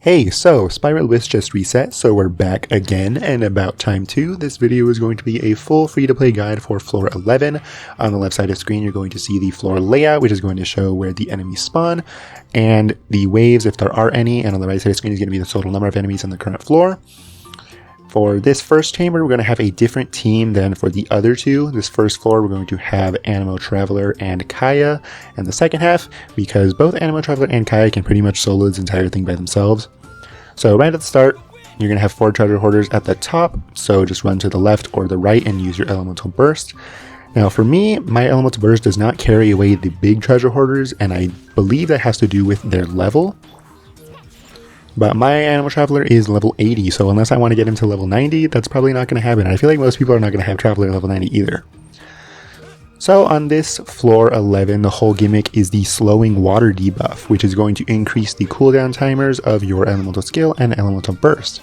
Hey, so Spiral Wisp just reset, so we're back again, and about time too. This video is going to be a full free-to-play guide for floor 11. On the left side of the screen, you're going to see the floor layout, which is going to show where the enemies spawn, and the waves, if there are any, and on the right side of the screen is going to be the total number of enemies on the current floor. For this first chamber, we're going to have a different team than for the other two. This first floor, we're going to have Animo Traveler and Kaya, and the second half, because both Animo Traveler and Kaya can pretty much solo this entire thing by themselves. So right at the start, you're going to have 4 treasure hoarders at the top, so just run to the left or the right and use your elemental burst. Now for me, my elemental burst does not carry away the big treasure hoarders, and I believe that has to do with their level. But my Animo Traveler is level 80, so unless I want to get him to level 90, that's probably not going to happen. I feel like most people are not going to have Traveler level 90 either. So on this floor 11, the whole gimmick is the slowing water debuff, which is going to increase the cooldown timers of your elemental skill and elemental burst.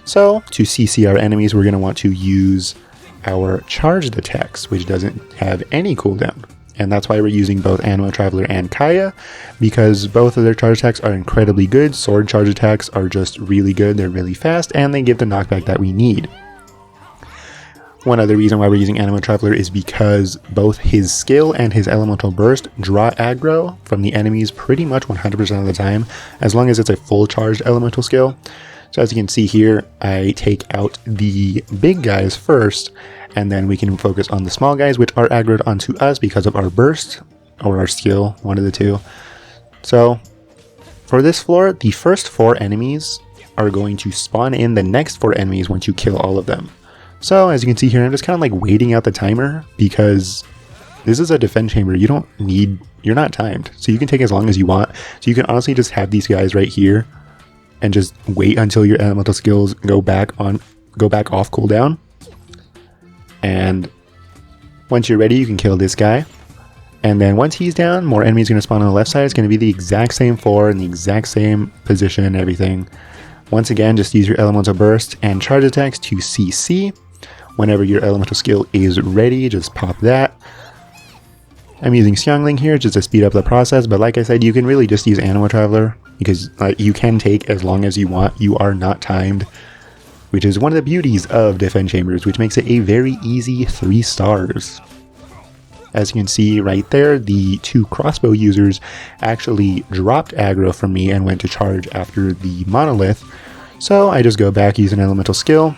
So to CC our enemies, we're going to want to use our charged attacks, which doesn't have any cooldown. And that's why we're using both Animo Traveler and Kaya, because both of their charge attacks are incredibly good. Sword charge attacks are just really good, they're really fast, and they give the knockback that we need. One other reason why we're using Animo Traveler is because both his skill and his elemental burst draw aggro from the enemies pretty much 100% of the time, as long as it's a full charged elemental skill. So as you can see here, I take out the big guys first, and then we can focus on the small guys, which are aggroed onto us because of our burst, or our skill, one of the two. So for this floor, the first 4 enemies are going to spawn in the next 4 enemies once you kill all of them. So as you can see here, I'm just kind of like waiting out the timer, because this is a defense chamber. You're not timed, so you can take as long as you want. So you can honestly just have these guys right here and just wait until your elemental skills go back off cooldown. And once you're ready, you can kill this guy. And then once he's down, more enemies are going to spawn on the left side. It's going to be the exact same floor and the exact same position and everything. Once again, just use your elemental burst and charge attacks to CC. Whenever your elemental skill is ready, just pop that. I'm using Chongyun here just to speed up the process, but like I said, you can really just use Animo Traveler, because you can take as long as you want. You are not timed, which is one of the beauties of defense chambers, which makes it a very easy 3 stars. As you can see right there, the 2 crossbow users actually dropped aggro from me and went to charge after the monolith. So I just go back, use an elemental skill,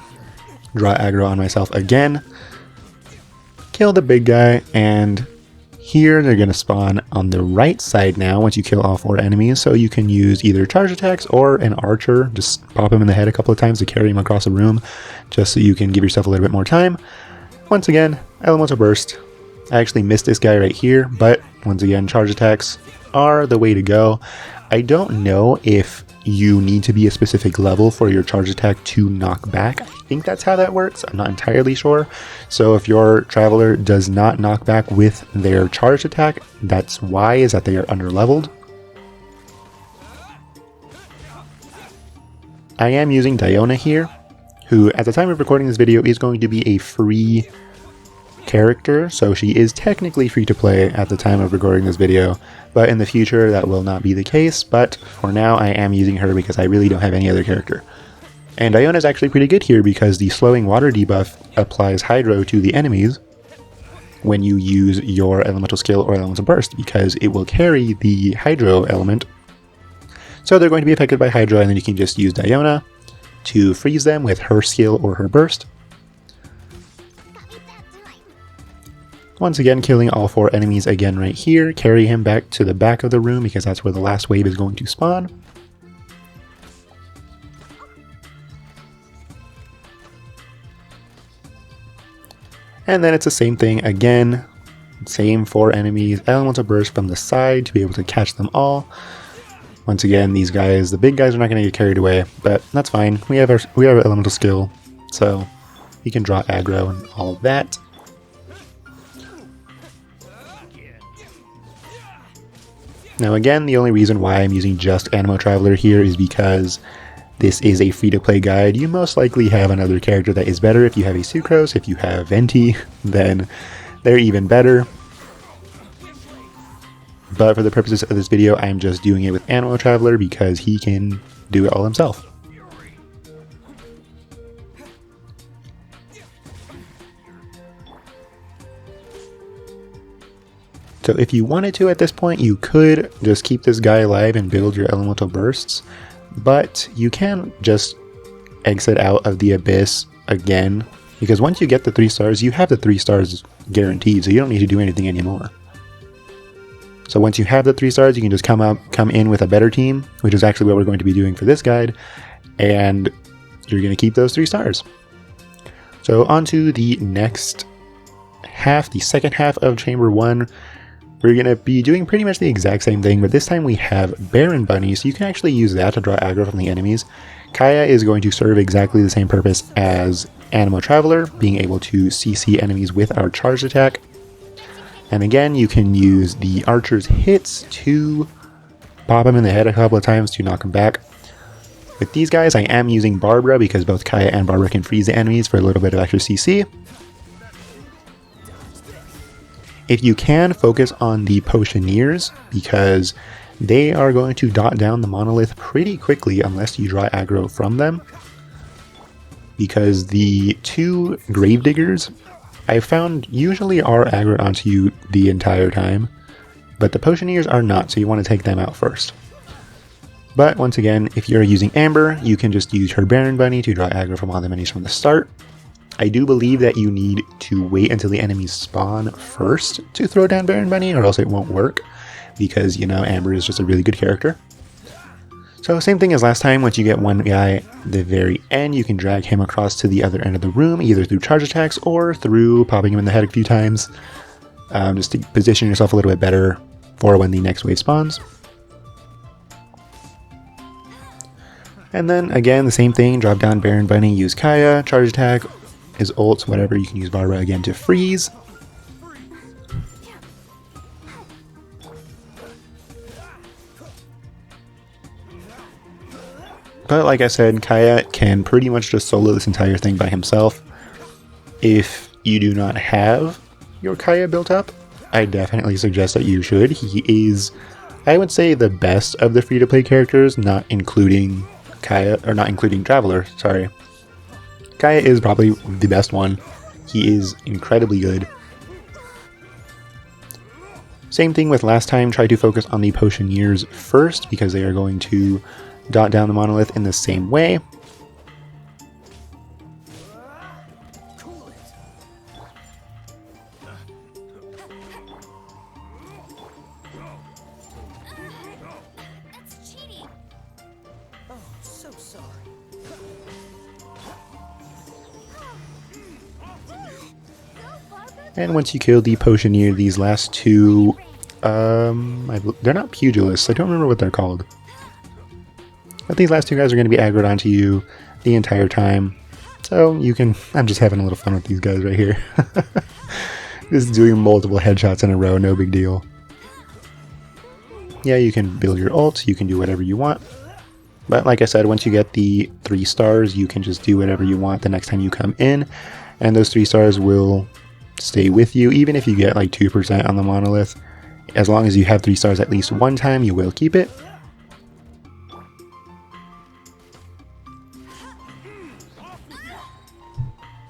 draw aggro on myself again, kill the big guy, and here they're going to spawn on the right side now once you kill all 4 enemies. So you can use either charge attacks or an archer, just pop him in the head a couple of times to carry him across the room, just so you can give yourself a little bit more time. Once again, elemental burst. I actually missed this guy right here, but once again, charge attacks are the way to go. I don't know if you need to be a specific level for your charge attack to knock back. I think that's how that works. I'm not entirely sure. So if your traveler does not knock back with their charge attack, that's why, is that they are underleveled. I am using Diona here, who at the time of recording this video is going to be a free character, so she is technically free to play at the time of recording this video, but in the future that will not be the case. But for now, I am using her because I really don't have any other character. And Diona is actually pretty good here because the slowing water debuff applies hydro to the enemies when you use your elemental skill or elemental burst, because it will carry the hydro element. So they're going to be affected by hydro, and then you can just use Diona to freeze them with her skill or her burst. Once again, killing all 4 enemies again right here. Carry him back to the back of the room because that's where the last wave is going to spawn. And then it's the same thing again. Same 4 enemies. Elemental burst from the side to be able to catch them all. Once again, these guys, the big guys, are not going to get carried away, but that's fine. We have our elemental skill, so we can draw aggro and all of that. Now again, the only reason why I'm using just Animo Traveler here is because this is a free-to-play guide. You most likely have another character that is better. If you have a Sucrose, if you have Venti, then they're even better. but for the purposes of this video, I'm just doing it with Animal Traveler because he can do it all himself. So if you wanted to at this point, you could just keep this guy alive and build your elemental bursts, but you can just exit out of the abyss again, because once you get the 3 stars, you have the 3 stars guaranteed, so you don't need to do anything anymore. So once you have the 3 stars, you can just come in with a better team, which is actually what we're going to be doing for this guide, and you're going to keep those 3 stars. So on to the next half, the second half of Chamber 1. We're going to be doing pretty much the exact same thing, but this time we have Baron Bunny, so you can actually use that to draw aggro from the enemies. Kaya is going to serve exactly the same purpose as Animal Traveler, being able to CC enemies with our charged attack. And again, you can use the archer's hits to pop him in the head a couple of times to knock him back. With these guys, I am using Barbara because both Kaya and Barbara can freeze the enemies for a little bit of extra CC. If you can, focus on the Potioneers because they are going to dot down the monolith pretty quickly unless you draw aggro from them. Because the 2 Gravediggers, I found, usually are aggroed onto you the entire time, but the Potioneers are not, so you want to take them out first. But once again, if you're using Amber, you can just use her Baron Bunny to draw aggro from all the enemies from the start. I do believe that you need to wait until the enemies spawn first to throw down Baron Bunny, or else it won't work, because, you know, Amber is just a really good character. So same thing as last time, once you get one guy at the very end, you can drag him across to the other end of the room, either through charge attacks or through popping him in the head a few times, just to position yourself a little bit better for when the next wave spawns. And then again, the same thing, drop down Baron Bunny, use Kaya, charge attack, his ults, whatever. You can use Barbara again to freeze. But like I said, Kaya can pretty much just solo this entire thing by himself. If you do not have your Kaya built up, I definitely suggest that you should. He is, I would say, the best of the free-to-play characters, not including Kaya, or not including Traveler, sorry. Kaya is probably the best one. He is incredibly good. Same thing with last time, try to focus on the Potioneers first because they are going to dot down the monolith in the same way. And once you kill the Potioneer, these last 2, they're not pugilists, I don't remember what they're called. But these last 2 guys are going to be aggroed onto you the entire time. So you can, I'm just having a little fun with these guys right here. Just doing multiple headshots in a row, no big deal. Yeah, you can build your ult, you can do whatever you want. But like I said, once you get the 3 stars, you can just do whatever you want the next time you come in. And those 3 stars will stay with you, even if you get like 2% on the monolith. As long as you have 3 stars at least one time, you will keep it.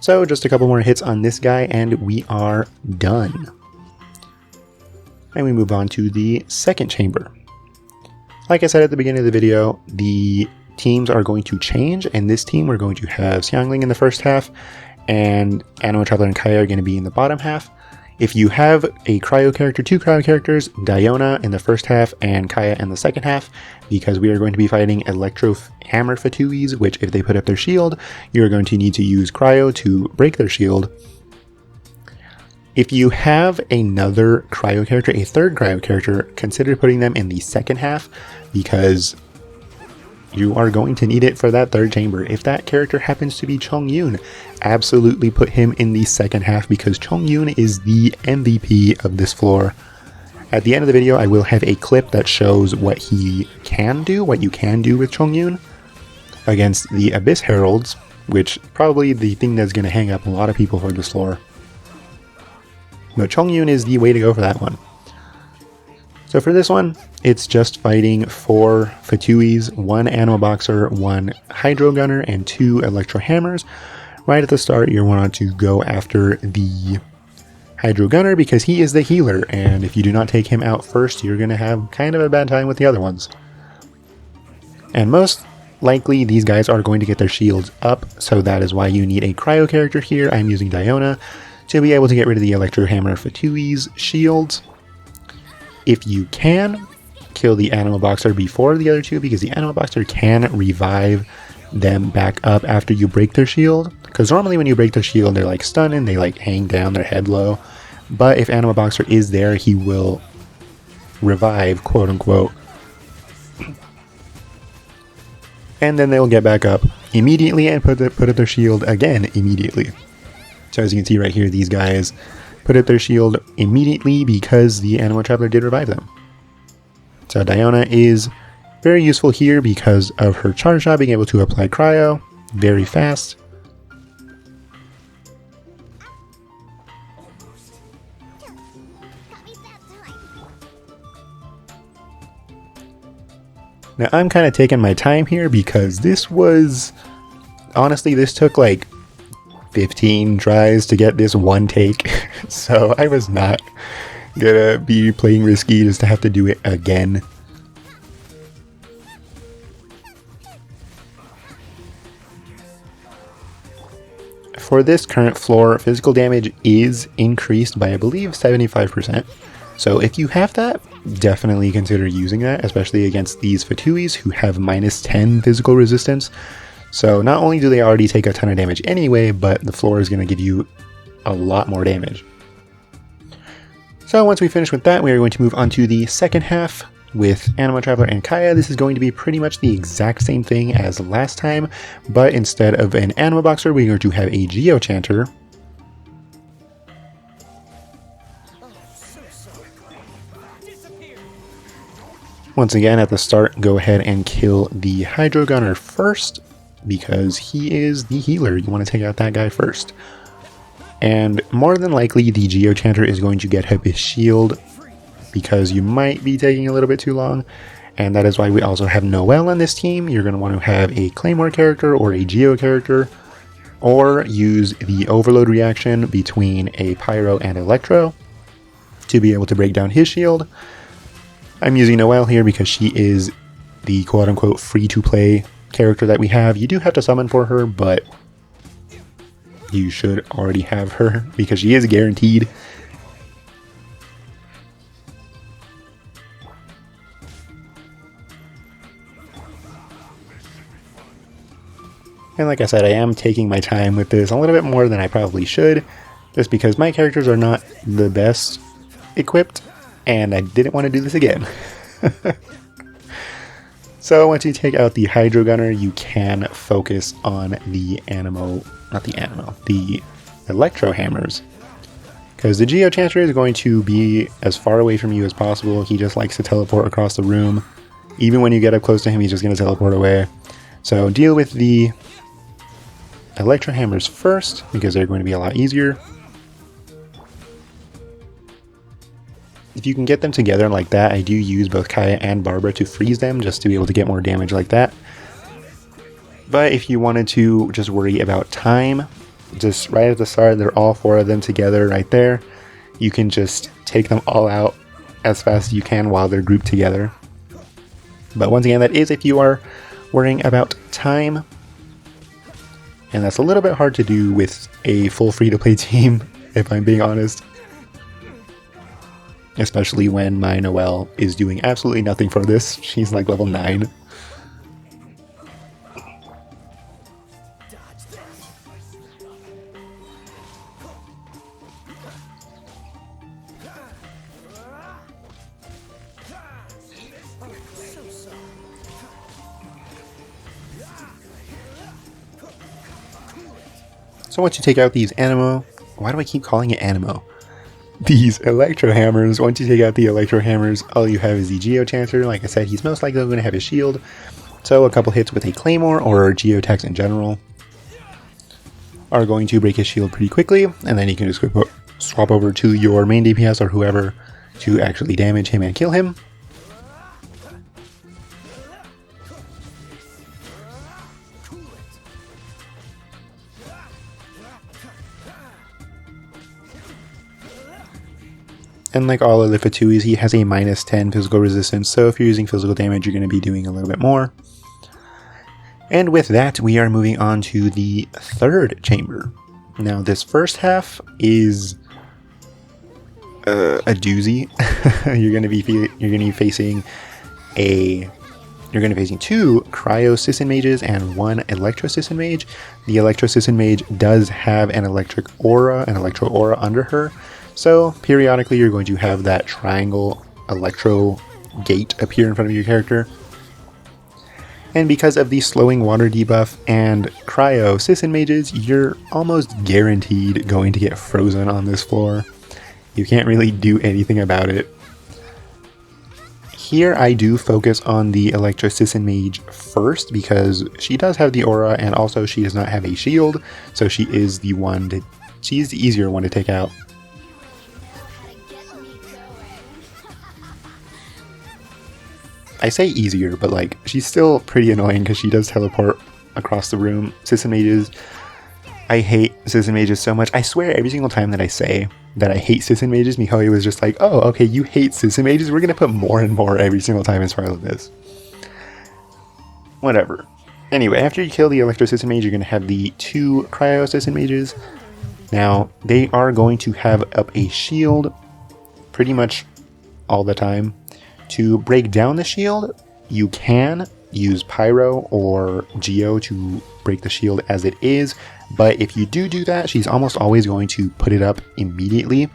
So just a couple more hits on this guy and we are done. And we move on to the second chamber. Like I said at the beginning of the video, the teams are going to change. And this team, we're going to have Xiangling in the first half, and Animal Traveler and Kaya are going to be in the bottom half. If you have a cryo character, 2 cryo characters, Diona in the first half and Kaya in the second half, because we are going to be fighting Electro Hammer Fatuis, which if they put up their shield, you're going to need to use cryo to break their shield. If you have another cryo character, a third cryo character, consider putting them in the second half, because you are going to need it for that third chamber. If that character happens to be Chongyun, absolutely put him in the second half because Chongyun is the MVP of this floor. At the end of the video, I will have a clip that shows what he can do, what you can do with Chongyun against the Abyss Heralds, which probably the thing that's going to hang up a lot of people for this floor. But Chongyun is the way to go for that one. So for this one, it's just fighting 4 Fatuis, 1 Animal Boxer, 1 Hydro Gunner, and 2 Electro Hammers. Right at the start, you want to go after the Hydro Gunner because he is the healer, and if you do not take him out first, you're going to have kind of a bad time with the other ones. And most likely, these guys are going to get their shields up, so that is why you need a Cryo character here. I'm using Diona to be able to get rid of the Electro Hammer Fatui's shields. If you can, kill the Animal Boxer before the other two, because the Animal Boxer can revive them back up after you break their shield. Because normally when you break their shield, they're like stunned and they like hang down, their head low. But if Animal Boxer is there, he will revive, quote unquote. And then they'll get back up immediately and put up their shield again immediately. So as you can see right here, these guys put up their shield immediately because the Animal Traveler did revive them. So Diona is very useful here because of her charge shot, being able to apply cryo very fast. Now I'm kind of taking my time here because this was, honestly, this took like 15 tries to get this one take, so I was not gonna be playing risky just to have to do it again. For this current floor, physical damage is increased by, I believe, 75%. So if you have that, definitely consider using that, especially against these Fatuis who have -10 physical resistance. So not only do they already take a ton of damage anyway, but the floor is going to give you a lot more damage. So once we finish with that, we are going to move on to the second half with Animal Traveler and Kaya. This is going to be pretty much the exact same thing as last time, but instead of an Animal Boxer, we're going to have a Geo Chanter. Once again, at the start, go ahead and kill the Hydro Gunner first, because he is the healer. You want to take out that guy first. And more than likely, the Geo Chanter is going to get up his shield, because you might be taking a little bit too long. And that is why we also have Noelle on this team. You're going to want to have a Claymore character or a Geo character, or use the overload reaction between a Pyro and Electro to be able to break down his shield. I'm using Noelle here because she is the quote-unquote free-to-play character that we have. You do have to summon for her, but you should already have her because she is guaranteed. And like I said, I am taking my time with this a little bit more than I probably should, just because my characters are not the best equipped, and I didn't want to do this again. So once you take out the Hydro Gunner, you can focus on the the Electro Hammers. Because the Geo Chanter is going to be as far away from you as possible. He just likes to teleport across the room. Even when you get up close to him, he's just going to teleport away. So deal with the Electro Hammers first, because they're going to be a lot easier. If you can get them together like that, I do use both Kaya and Barbara to freeze them just to be able to get more damage like that. But if you wanted to just worry about time, just right at the start, they're all 4 of them together right there. You can just take them all out as fast as you can while they're grouped together. But once again, that is if you are worrying about time. And that's a little bit hard to do with a full free-to-play team, if I'm being honest. Especially when my Noelle is doing absolutely nothing for this. She's like level 9. So once you take out these Animo, why do I keep calling it Animo? These Electro Hammers, once you take out the Electro Hammers, all you have is the Geo Chanter. Like I said, he's most likely going to have his shield. So a couple hits with a Claymore or Geo attacks in general are going to break his shield pretty quickly. And then you can just swap over to your main DPS or whoever to actually damage him and kill him. And like all other F2Ps, he has a minus 10 physical resistance, so if you're using physical damage, you're going to be doing a little bit more. And with that, we are moving on to the third chamber. Now, this first half is a doozy. You're going to be facing two Cryo Sisson Mages and one Electro Sisson Mage. The Electro Sisson Mage does have an Electro Aura under her. So periodically you're going to have that triangle electro gate appear in front of your character. And because of the slowing water debuff and cryo Sisson mages, you're almost guaranteed going to get frozen on this floor. You can't really do anything about it. Here I do focus on the Electro Sisson Mage first because she does have the aura and also she does not have a shield, so she's the easier one to take out. I say easier, but like, she's still pretty annoying because she does teleport across the room. Sisson Mages, I hate Sisson Mages so much. I swear every single time that I say that I hate Sisson Mages, Mihoyo was just like, oh, okay, you hate Sisson Mages? We're going to put more and more every single time as part of this. Whatever. Anyway, after you kill the Electro Sisson Mage, you're going to have the two Cryo Sisson Mages. Now, they are going to have up a shield pretty much all the time. To break down the shield, you can use Pyro or Geo to break the shield as it is, but if you do that, she's almost always going to put it up immediately.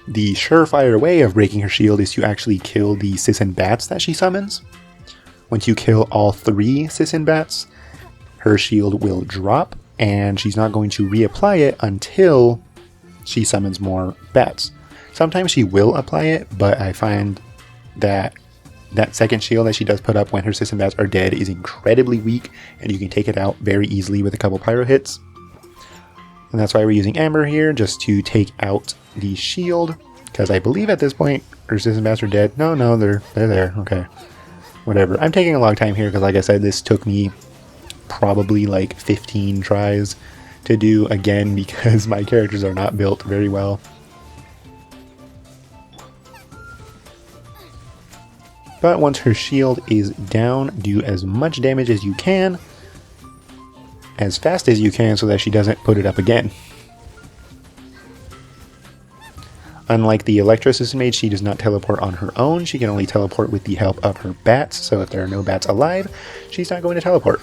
The surefire way of breaking her shield is to actually kill the Sisson Bats that she summons. Once you kill all 3 Sisson Bats, her shield will drop, and she's not going to reapply it until she summons more bats. Sometimes she will apply it, but I find that second shield that she does put up when her Sisson Bats are dead is incredibly weak, and you can take it out very easily with a couple pyro hits. And that's why we're using Amber here, just to take out the shield, because I believe at this point her Sisson Bats are dead. No, they're there. Okay, whatever. I'm taking a long time here because, like I said, this took me probably like 15 tries to do again because my characters are not built very well. But once her shield is down, do as much damage as you can, as fast as you can, so that she doesn't put it up again. Unlike the Electro Sisson Mage, she does not teleport on her own. She can only teleport with the help of her bats, so if there are no bats alive, she's not going to teleport.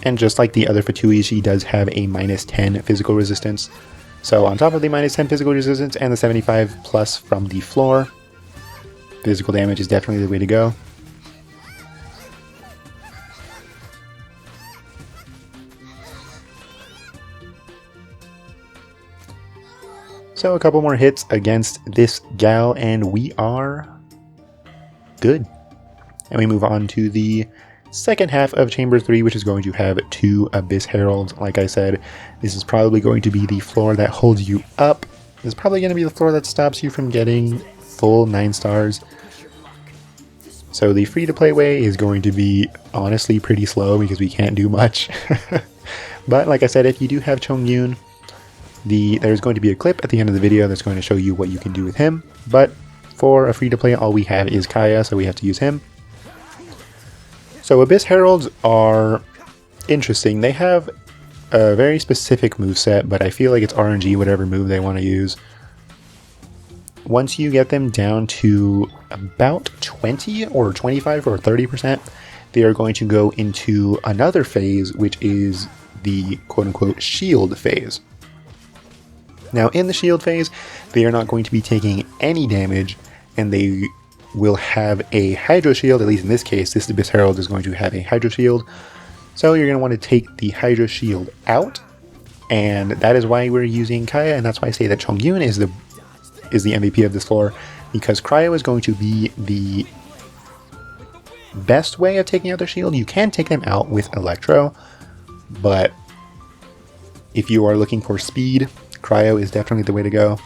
And just like the other F2Es, she does have a minus 10 physical resistance. So on top of the minus 10 physical resistance and the 75 plus from the floor, physical damage is definitely the way to go. So a couple more hits against this gal and we are good. And we move on to the second half of Chamber 3, which is going to have 2 Abyss Heralds. Like I said, this is probably going to be the floor that holds you up. This is probably going to be the floor that stops you from getting full 9 stars. So the free-to-play way is going to be honestly pretty slow because we can't do much. But like I said, if you do have Chongyun, there's going to be a clip at the end of the video that's going to show you what you can do with him. But for a free-to-play, all we have is Kaya, so we have to use him. So Abyss Heralds are interesting. They have a very specific moveset, but I feel like it's RNG whatever move they want to use. Once you get them down to about 20 or 25 or 30%, they are going to go into another phase, which is the quote-unquote shield phase. Now in the shield phase, they are not going to be taking any damage, and they will have a Hydro Shield. At least in this case, this Abyss Herald is going to have a Hydro Shield. So you're going to want to take the Hydro Shield out, and that is why we're using Kaya, and that's why I say that Chongyun is the MVP of this floor, because Cryo is going to be the best way of taking out their shield. You can take them out with Electro, but If you are looking for speed, Cryo is definitely the way to go.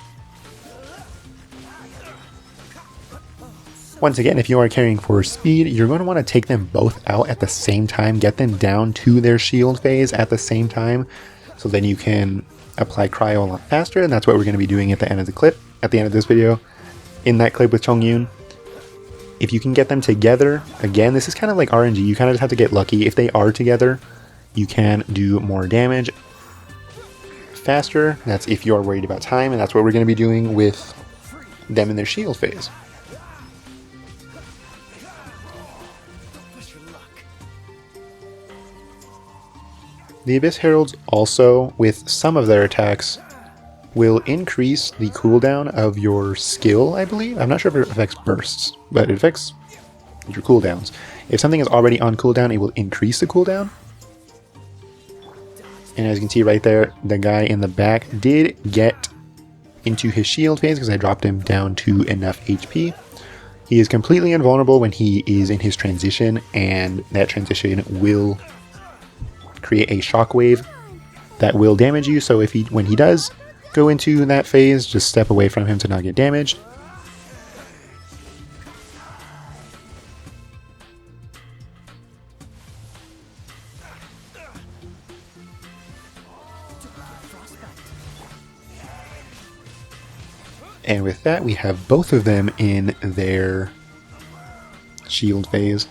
Once again, if you are carrying for speed, you're going to want to take them both out at the same time, get them down to their shield phase at the same time, so then you can apply Cryo a lot faster, and that's what we're going to be doing at the end of the clip, at the end of this video. In that clip with Chongyun, if you can get them together, again, this is kind of like RNG, you kind of just have to get lucky. If they are together, you can do more damage faster. That's if you are worried about time, and that's what we're going to be doing with them in their shield phase. The Abyss Heralds also, with some of their attacks, will increase the cooldown of your skill, I believe. I'm not sure if it affects bursts, but it affects your cooldowns. If something is already on cooldown, it will increase the cooldown. And as you can see right there, the guy in the back did get into his shield phase because I dropped him down to enough HP. He is completely invulnerable when he is in his transition, and that transition will create a shockwave that will damage you. So when he does go into that phase, just step away from him to not get damaged. And with that, we have both of them in their shield phase.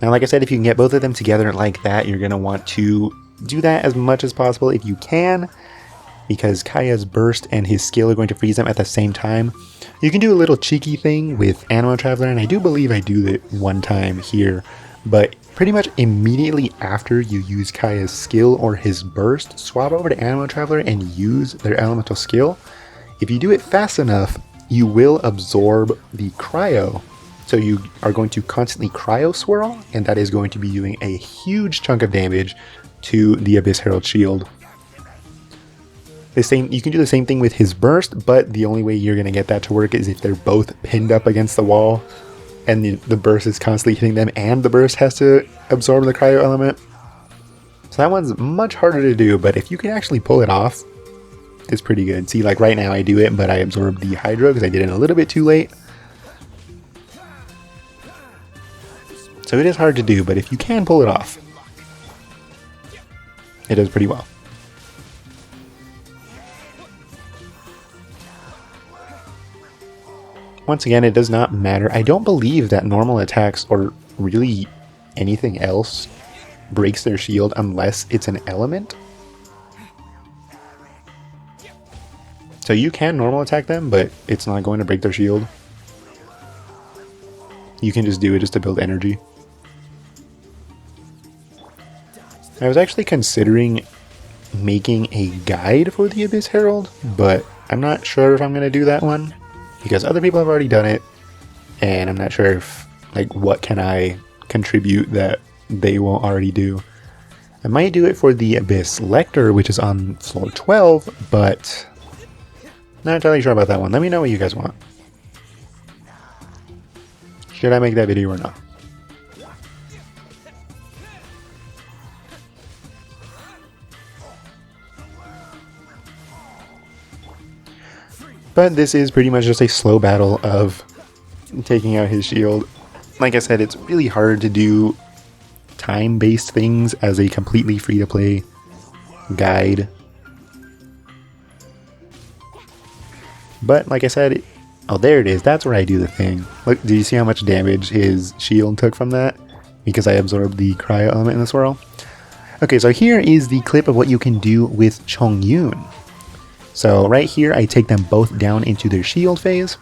Now, like I said, if you can get both of them together like that, you're going to want to do that as much as possible if you can, because Kaya's burst and his skill are going to freeze them at the same time. You can do a little cheeky thing with Animo Traveler, and I do believe I do it one time here, but pretty much immediately after you use Kaya's skill or his burst, swap over to Animo Traveler and use their elemental skill. If you do it fast enough, you will absorb the cryo. So you are going to constantly cryo swirl, and that is going to be doing a huge chunk of damage to the Abyss Herald shield. You can do the same thing with his burst, but the only way you're going to get that to work is if they're both pinned up against the wall, and the burst is constantly hitting them, and the burst has to absorb the cryo element. So that one's much harder to do, but if you can actually pull it off, it's pretty good. See, like right now I do it, but I absorbed the Hydro because I did it a little bit too late. So it is hard to do, but if you can pull it off, it does pretty well. Once again, it does not matter. I don't believe that normal attacks or really anything else breaks their shield unless it's an element. So you can normal attack them, but it's not going to break their shield. You can just do it just to build energy. I was actually considering making a guide for the Abyss Herald, but I'm not sure if I'm going to do that one, because other people have already done it, and I'm not sure if, like, what can I contribute that they won't already do. I might do it for the Abyss Lector, which is on floor 12, but not entirely sure about that one. Let me know what you guys want. Should I make that video or not? But this is pretty much just a slow battle of taking out his shield. Like I said, it's really hard to do time-based things as a completely free-to-play guide. But like I said, oh, there it is. That's where I do the thing. Look, do you see how much damage his shield took from that? Because I absorbed the cryo element in the swirl. Okay, so here is the clip of what you can do with Chongyun. So right here, I take them both down into their shield phase.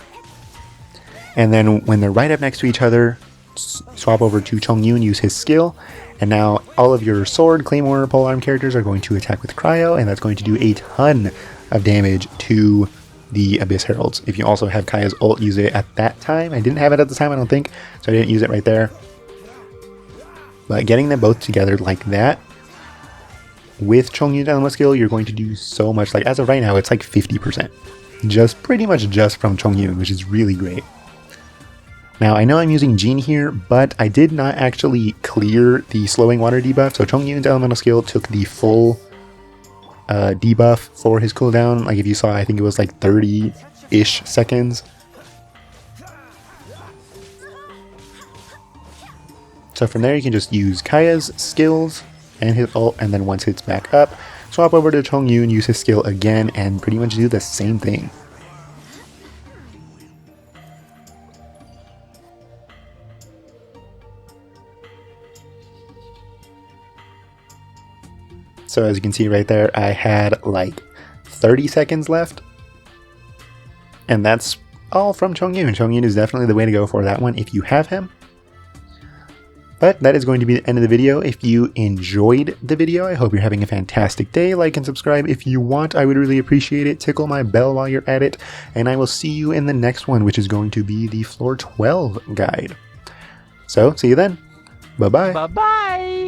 And then when they're right up next to each other, swap over to Chongyun, use his skill. And now all of your sword, claymore, polearm characters are going to attack with cryo, and that's going to do a ton of damage to the Abyss Heralds. If you also have Kaya's ult, use it at that time. I didn't have it at the time, I don't think, so I didn't use it right there. But getting them both together like that, with Chongyun's elemental skill, you're going to do so much. Like, as of right now, it's like 50%. Just pretty much just from Chongyun, which is really great. Now, I know I'm using Jean here, but I did not actually clear the slowing water debuff, so Chongyun's elemental skill took the full debuff for his cooldown. Like if you saw, I think it was like 30-ish seconds. So from there you can just use Kaya's skills and his ult, and then once it's back up, swap over to Chongyun, use his skill again, and pretty much do the same thing. So as you can see right there, I had like 30 seconds left. And that's all from Chongyun. Chongyun is definitely the way to go for that one if you have him. But that is going to be the end of the video. If you enjoyed the video, I hope you're having a fantastic day. Like and subscribe if you want. I would really appreciate it. Tickle my bell while you're at it. And I will see you in the next one, which is going to be the Floor 12 guide. So, see you then. Bye-bye. Bye-bye.